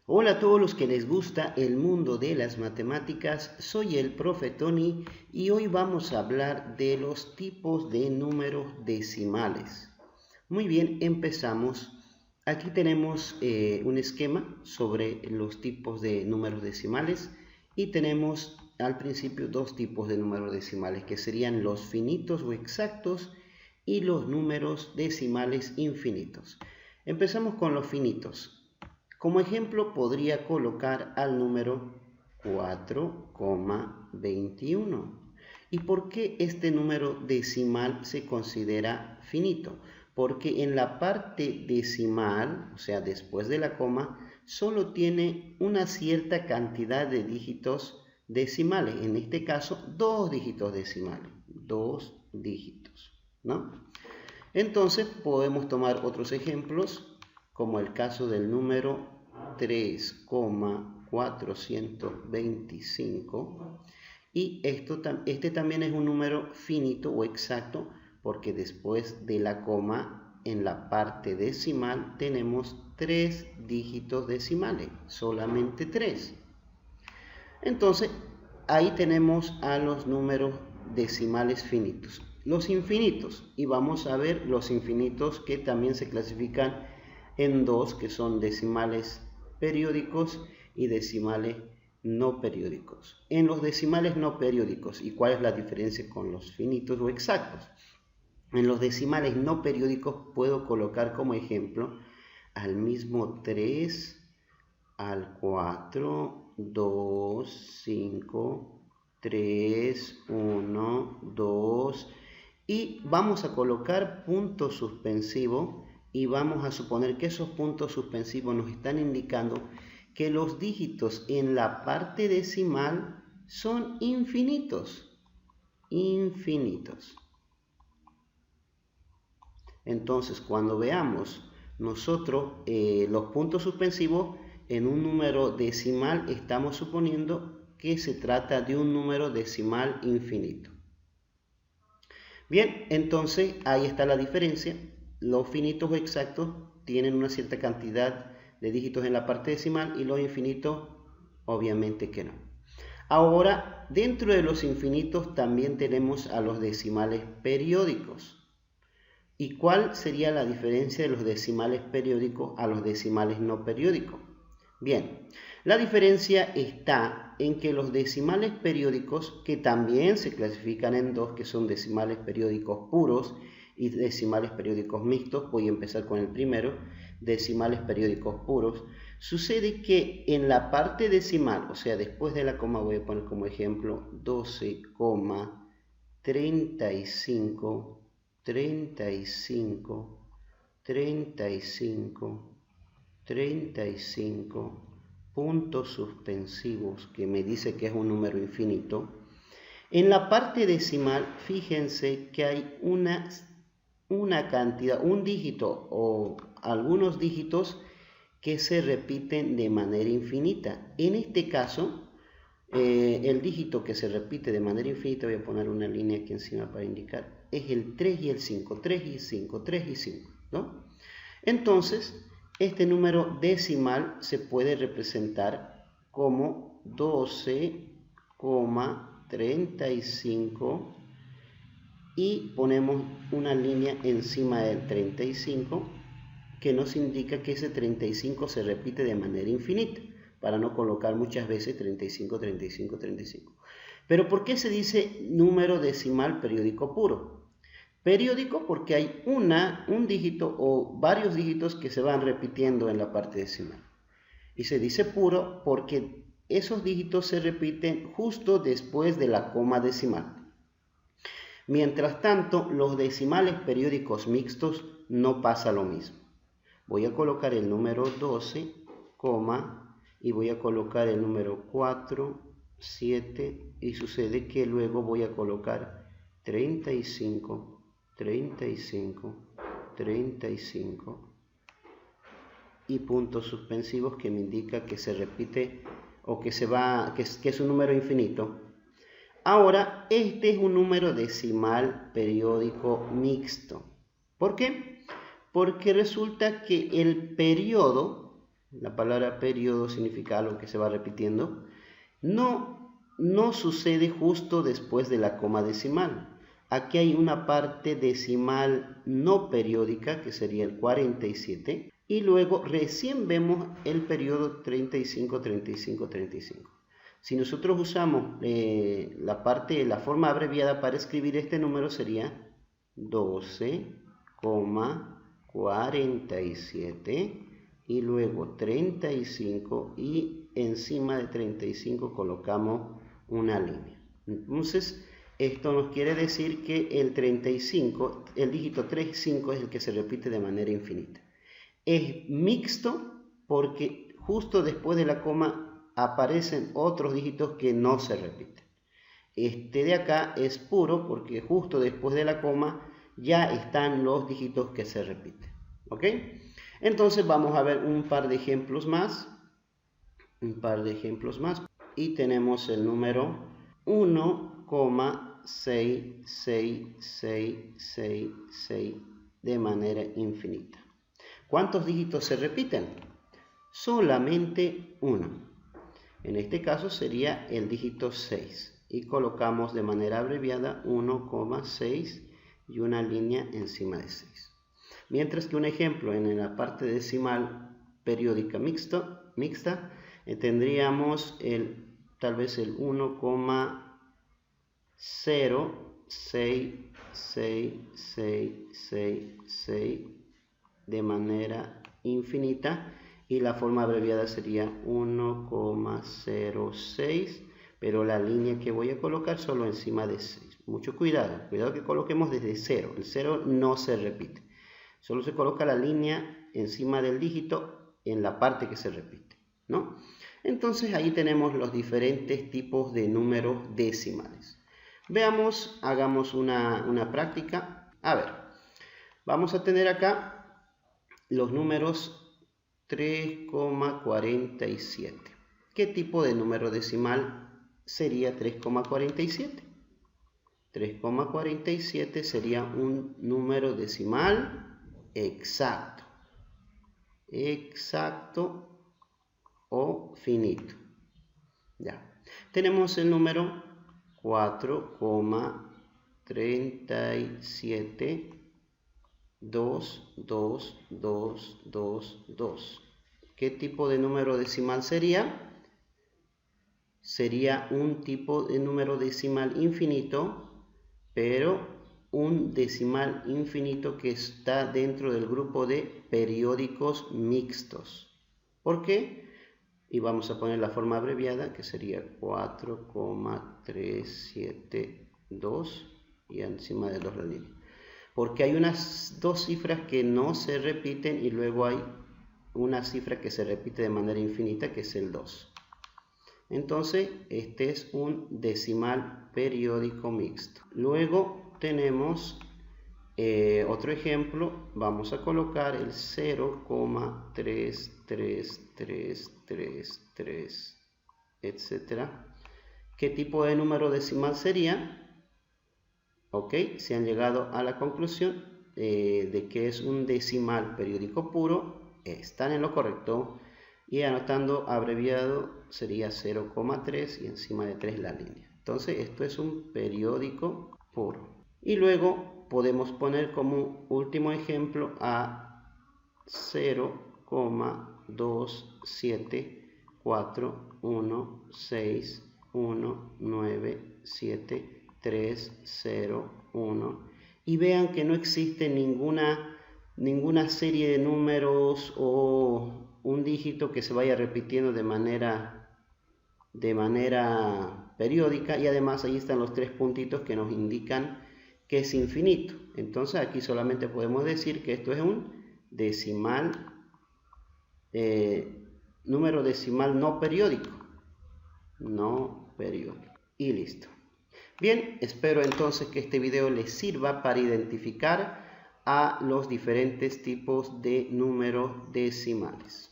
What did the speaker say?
Hola a todos los que les gusta el mundo de las matemáticas, soy el profe Tony y hoy vamos a hablar de los tipos de números decimales. Muy bien, empezamos. Aquí tenemos un esquema sobre los tipos de números decimales y tenemos al principio dos tipos de números decimales que serían los finitos o exactos y los números decimales infinitos. Empezamos con los finitos. Como ejemplo podría colocar al número 4,21. ¿Y por qué este número decimal se considera finito? Porque en la parte decimal, o sea, después de la coma, solo tiene una cierta cantidad de dígitos decimales. En este caso, dos dígitos decimales. Dos dígitos, ¿no? Entonces podemos tomar otros ejemplos, como el caso del número 3,425 y este también es un número finito o exacto porque después de la coma en la parte decimal tenemos tres dígitos decimales, solamente tres. Entonces ahí tenemos a los números decimales finitos. Los infinitos, y vamos a ver los infinitos que también se clasifican en dos, que son decimales periódicos y decimales no periódicos. En los decimales no periódicos, ¿y cuál es la diferencia con los finitos o exactos? En los decimales no periódicos puedo colocar como ejemplo al mismo 3, al 4, 2, 5, 3, 1, 2 y vamos a colocar punto suspensivo y vamos a suponer que esos puntos suspensivos nos están indicando que los dígitos en la parte decimal son infinitos. Entonces, cuando veamos nosotros los puntos suspensivos en un número decimal, estamos suponiendo que se trata de un número decimal infinito. Bien, entonces ahí está la diferencia. Los finitos o exactos tienen una cierta cantidad de dígitos en la parte decimal y los infinitos obviamente que no. Ahora, dentro de los infinitos también tenemos a los decimales periódicos. ¿Y cuál sería la diferencia de los decimales periódicos a los decimales no periódicos? Bien, la diferencia está en que los decimales periódicos, que también se clasifican en dos, que son decimales periódicos puros y decimales periódicos mixtos, voy a empezar con el primero, decimales periódicos puros, sucede que en la parte decimal, o sea, después de la coma voy a poner como ejemplo 12,35, 35, 35 puntos suspensivos que me dice que es un número infinito. En la parte decimal, fíjense que hay una cantidad, un dígito o algunos dígitos que se repiten de manera infinita. En este caso, el dígito que se repite de manera infinita, voy a poner una línea aquí encima para indicar, es el 3 y el 5, 3 y 5, 3 y 5, ¿no? Entonces, este número decimal se puede representar como 12,35 y ponemos una línea encima del 35 que nos indica que ese 35 se repite de manera infinita, para no colocar muchas veces 35, 35, 35. Pero ¿por qué se dice número decimal periódico puro? Periódico porque hay un dígito o varios dígitos que se van repitiendo en la parte decimal. Y se dice puro porque esos dígitos se repiten justo después de la coma decimal. Mientras tanto, los decimales periódicos mixtos no pasa lo mismo. Voy a colocar el número 12, y voy a colocar el número 4, 7 y sucede que luego voy a colocar 35, 35, 35 y puntos suspensivos que me indica que se repite o que es un número infinito. Ahora, este es un número decimal periódico mixto. ¿Por qué? Porque resulta que el periodo La palabra periodo significa algo que se va repitiendo. No sucede justo después de la coma decimal. Aquí hay una parte decimal no periódica, que sería el 47, y luego recién vemos el periodo 35, 35, 35. Si nosotros usamos la forma abreviada para escribir este número sería 12,47 y luego 35 y encima de 35 colocamos una línea. Entonces, esto nos quiere decir que el 35, el dígito 35 es el que se repite de manera infinita. Es mixto porque justo después de la coma aparecen otros dígitos que no se repiten. Este de acá es puro porque justo después de la coma ya están los dígitos que se repiten. ¿Ok? Entonces vamos a ver un par de ejemplos más. Y tenemos el número 1,66666 de manera infinita. ¿Cuántos dígitos se repiten? Solamente uno. En este caso sería el dígito 6. Y colocamos de manera abreviada 1,6 y una línea encima de 6. Mientras que un ejemplo en la parte decimal periódica mixta, tendríamos tal vez el 1,066666 de manera infinita y la forma abreviada sería 1,06, pero la línea que voy a colocar solo encima de 6. Mucho cuidado que coloquemos desde 0. El 0 no se repite. Solo se coloca la línea encima del dígito en la parte que se repite, ¿no? Entonces ahí tenemos los diferentes tipos de números decimales. Veamos, hagamos una práctica. A ver, vamos a tener acá los números 3,47. ¿Qué tipo de número decimal sería 3,47? 3,47 sería un número decimal exacto o finito. Ya. Tenemos el número 4,37222222. ¿Qué tipo de número decimal sería? Sería un tipo de número decimal infinito, pero un decimal infinito que está dentro del grupo de periódicos mixtos. ¿Por qué? Y vamos a poner la forma abreviada que sería 4,372 y encima de los la línea. Porque hay unas dos cifras que no se repiten y luego hay una cifra que se repite de manera infinita que es el 2. Entonces este es un decimal periódico mixto. Luego tenemos otro ejemplo. Vamos a colocar el 0,33333, etcétera. ¿Qué tipo de número decimal sería? Ok, se han llegado a la conclusión de que es un decimal periódico puro. Están en lo correcto. Y anotando abreviado sería 0,3 y encima de 3 la línea. Entonces esto es un periódico puro. Y luego podemos poner como último ejemplo a 0,27416197301. Y vean que no existe ninguna serie de números o un dígito que se vaya repitiendo de manera periódica, y además ahí están los tres puntitos que nos indican que es infinito. Entonces aquí solamente podemos decir que esto es un decimal, número decimal no periódico. Y listo. Bien, espero entonces que este video les sirva para identificar a los diferentes tipos de números decimales.